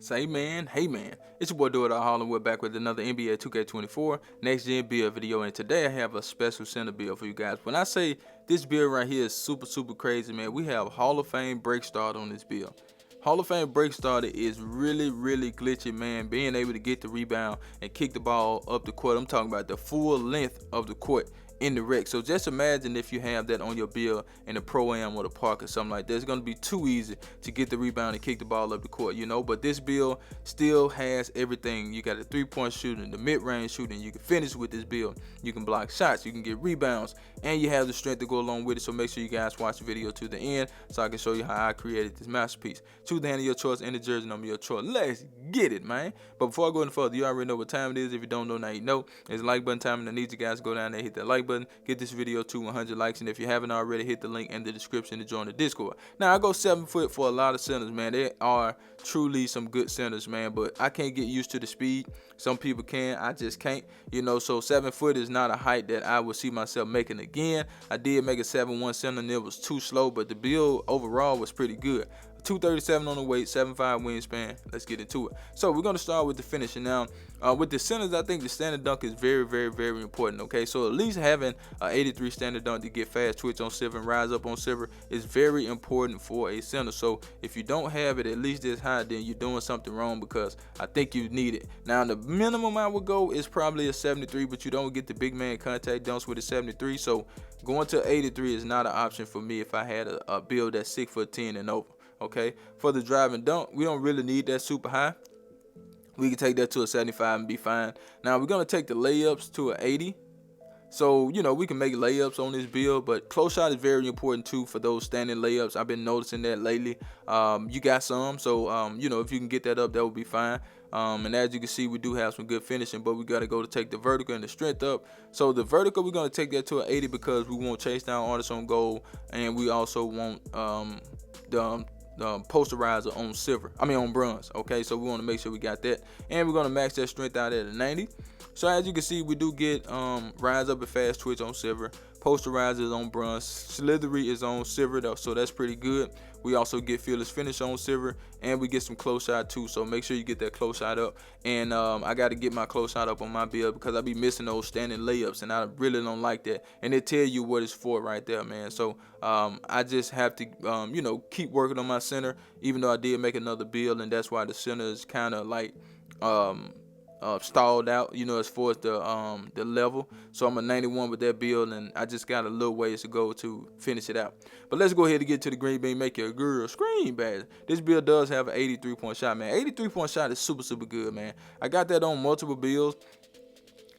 Say man, hey man, it's your boy Doyle Harlan. We're back with another NBA 2K24 next gen build video, and today I have a special center build for you guys. When I say this build right here is super crazy, man, we have Hall of Fame break start on this build. Hall of Fame break starter is really glitchy, man. Being able to get the rebound and kick the ball up the court. I'm talking about the full length of the court in the rec. So just imagine if you have that on your build in the Pro-Am or the park or something like that. It's going to be too easy to get the rebound and kick the ball up the court, you know. But this build still has everything. You got a three-point shooting, the mid-range shooting. You can finish with this build. You can block shots. You can get rebounds. And you have the strength to go along with it. So make sure you guys watch the video to the end so I can show you how I created this masterpiece. Choose the hand of your choice and the jersey number of your choice. Let's get it, man. But before I go any further, you already know what time it is. If you don't know, now you know. It's like button time, and I need you guys to go down there and hit that like button. Get this video to 100 likes, and if you haven't already, hit the link in the description to join the Discord. Now, I go 7 foot for a lot of centers, man. They are truly some good centers, man, but I can't get used to the speed. Some people can, I just can't, you know. So 7 foot is not a height that I would see myself making again. I did make a 7'1" center, and it was too slow, but the build overall was pretty good. 237 on the weight, 7'5" wingspan. Let's get into it. So we're gonna start with the finishing now. With the centers, I think the standard dunk is very important. Okay, so at least having an 83 standard dunk to get fast twitch on silver and rise up on silver is very important for a center. So if you don't have it at least this high, then you're doing something wrong, because I think you need it. Now the minimum I would go is probably a 73, but you don't get the big man contact dunks with a 73. So going to 83 is not an option for me if I had a build that's 6'10" and over. Okay, for the drive and dunk, we don't really need that super high. We can take that to a 75 and be fine. Now we're gonna take the layups to an 80. So, you know, we can make layups on this build, but close shot is very important too for those standing layups. I've been noticing that lately. You got some, so you know, if you can get that up, that would be fine. And as you can see, we do have some good finishing, but we got to go to take the vertical and the strength up. So the vertical, we're going to take that to an 80 because we won't chase down artists on gold, and we also want the posterizer on silver, on bronze. Okay, so we want to make sure we got that, and we're going to max that strength out at a 90. So as you can see, we do get rise up and fast twitch on silver, posterizer is on bronze, slithery is on silver though, so that's pretty good. We also get fearless finish on silver, and we get some close shot too, so make sure you get that close shot up. And I got to get my close shot up on my build because I be missing those standing layups, and I really don't like that. And it tell you what it's for right there, man. So I just have to you know, keep working on my center, even though I did make another build, and that's why the center is kind of like stalled out, you know, as far as the level. So I'm a 91 with that build, and I just got a little ways to go to finish it out. But let's go ahead and get to the green bean, make your girl scream bad. This build does have an 83-point shot, man. 83-point shot is super good, man. I got that on multiple builds,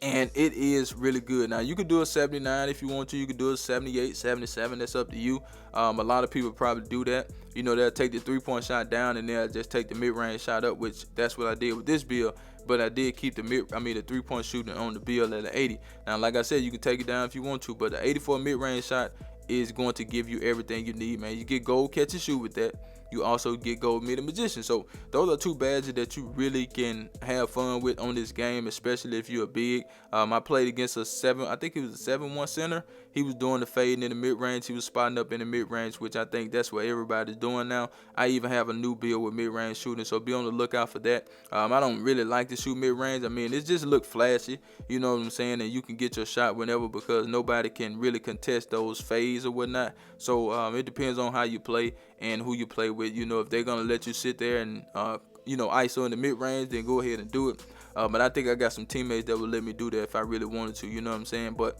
and it is really good. Now you can do a 79 if you want to. You can do a 78, 77. That's up to you. A lot of people probably do that. You know, they'll take the 3-point shot down, and they'll just take the mid-range shot up, which that's what I did with this build. But I did keep the 3-point shooting on the build at an 80. Now, like I said, you can take it down if you want to, but the 84 mid-range shot is going to give you everything you need, man. You get gold catch and shoot with that. You also get gold mid and magician. So those are two badges that you really can have fun with on this game, especially if you're big. I played against a 7'1" center. He was doing the fading in the mid-range. He was spotting up in the mid-range, which I think that's what everybody's doing now. I even have a new build with mid-range shooting, so be on the lookout for that. I don't really like to shoot mid-range. It just look flashy, you know what I'm saying, and you can get your shot whenever because nobody can really contest those fades or whatnot. So it depends on how you play and who you play with. You know, if they're gonna let you sit there and you know, ISO in the mid-range, then go ahead and do it. But I think I got some teammates that would let me do that if I really wanted to, you know what I'm saying? But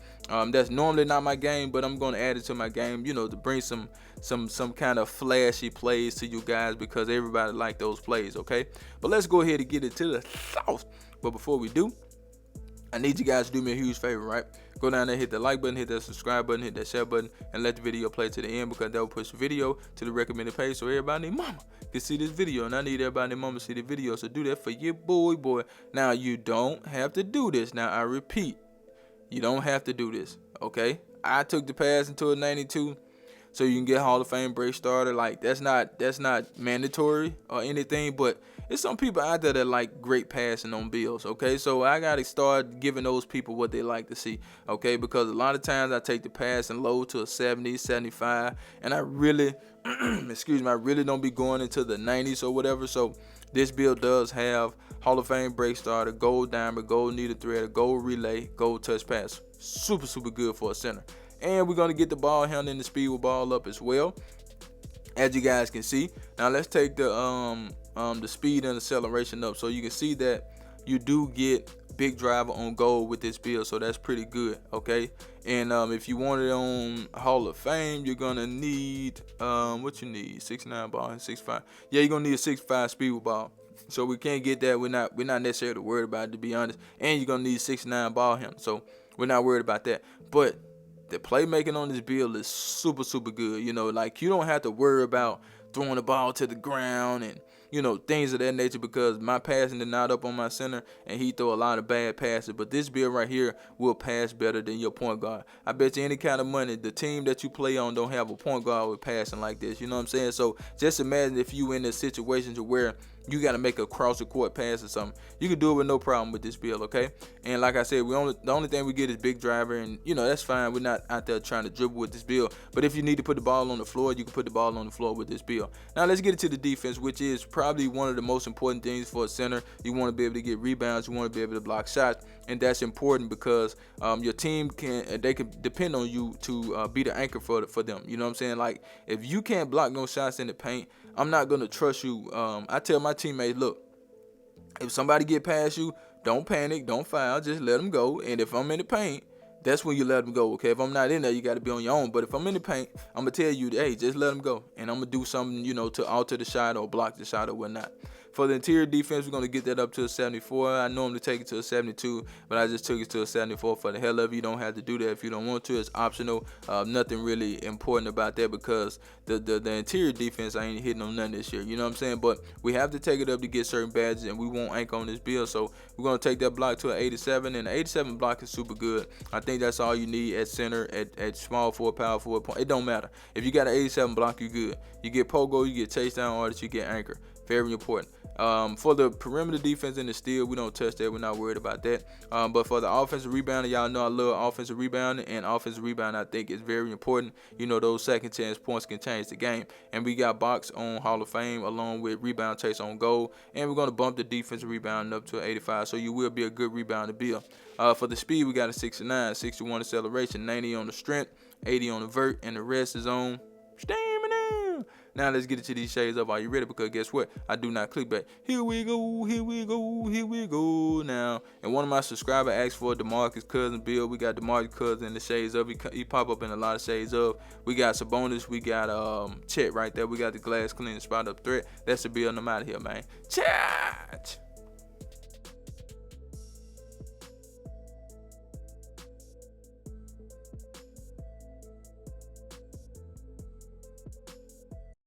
that's normally not my game, but I'm going to add it to my game, you know, to bring some kind of flashy plays to you guys because everybody like those plays, okay? But let's go ahead and get it to the sauce. But before we do, I need you guys to do me a huge favor, right? Go down there, hit the like button, hit that subscribe button, hit that share button, and let the video play to the end because that will push the video to the recommended page so everybody and their mama can see this video. And I need everybody and their mama to see the video, so do that for your boy. Now, you don't have to do this. Now, I repeat, you don't have to do this, okay? I took the pass into a 92. so you can get Hall of Fame break starter. Like that's not mandatory or anything, but it's some people out there that like great passing on bills. Okay, so I gotta start giving those people what they like to see. Okay, because a lot of times I take the passing low to a 70, 75, and I really, excuse me, I really don't be going into the 90s or whatever. So this build does have Hall of Fame break starter, gold diamond, gold needle thread, gold relay, gold touch pass. Super good for a center. And we're going to get the ball handling, the speed with ball up as well, as you guys can see. Now let's take the speed and acceleration up, so you can see that you do get big driver on gold with this build, so that's pretty good. Okay, and if you want it on Hall of Fame, you're gonna need what you need, 6'9" ball and 6'5". Yeah, you're gonna need a 6'5" speed with ball. So we can't get that. We're not necessarily worried about it, to be honest. And you're gonna need 6'9" ball handle, so we're not worried about that. But the playmaking on this build is super good. You know, like you don't have to worry about throwing the ball to the ground and, you know, things of that nature, because my passing is not up on my center and he throw a lot of bad passes. But this build right here will pass better than your point guard. I bet you any kind of money the team that you play on don't have a point guard with passing like this. You know what I'm saying? So just imagine if you in a situation to where you got to make a cross the court pass or something. You can do it with no problem with this build, okay? And like I said, the only thing we get is big driver, and you know that's fine. We're not out there trying to dribble with this build. But if you need to put the ball on the floor, you can put the ball on the floor with this build. Now let's get into the defense, which is probably one of the most important things for a center. You want to be able to get rebounds. You want to be able to block shots, and that's important because your team can depend on you to be the anchor for them. You know what I'm saying? Like if you can't block no shots in the paint, I'm not gonna trust you. I tell my teammates, look, if somebody get past you, don't panic, don't foul, just let them go. And if I'm in the paint, that's when you let them go. Okay, if I'm not in there, you got to be on your own. But if I'm in the paint, I'm gonna tell you, hey, just let them go, and I'm gonna do something, you know, to alter the shot or block the shot or whatnot. For the interior defense, we're going to get that up to a 74. I normally take it to a 72, but I just took it to a 74 for the hell of it. You don't have to do that if you don't want to. It's optional. Nothing really important about that because the interior defense, I ain't hitting on none this year. You know what I'm saying? But we have to take it up to get certain badges, and we won't anchor on this build. So we're going to take that block to an 87, and the 87 block is super good. I think that's all you need at center, at small forward, power forward. It don't matter. If you got an 87 block, you're good. You get pogo, you get chase down artists, you get anchor. Very important. For the perimeter defense and the steal, we don't touch that. We're not worried about that. But for the offensive rebounding, y'all know I love offensive rebounding, and offensive rebounding I think is very important. You know, those second chance points can change the game. And we got box on Hall of Fame along with rebound chase on goal. And we're going to bump the defensive rebounding up to 85, so you will be a good rebounder bill. For the speed, we got a 69, 61 acceleration, 90 on the strength, 80 on the vert, and the rest is on stamina. Now let's get into these shades up. Are you ready? Because guess what? I do not clickbait. Here we go, here we go, here we go. Now, and one of my subscribers asked for DeMarcus Cousins build. We got DeMarcus Cousins in the shades up. He pop up in a lot of shades up. We got Sabonis. We got Chet right there. We got the glass cleaning spot up threat. That's the build. I'm out of here, man. Chet.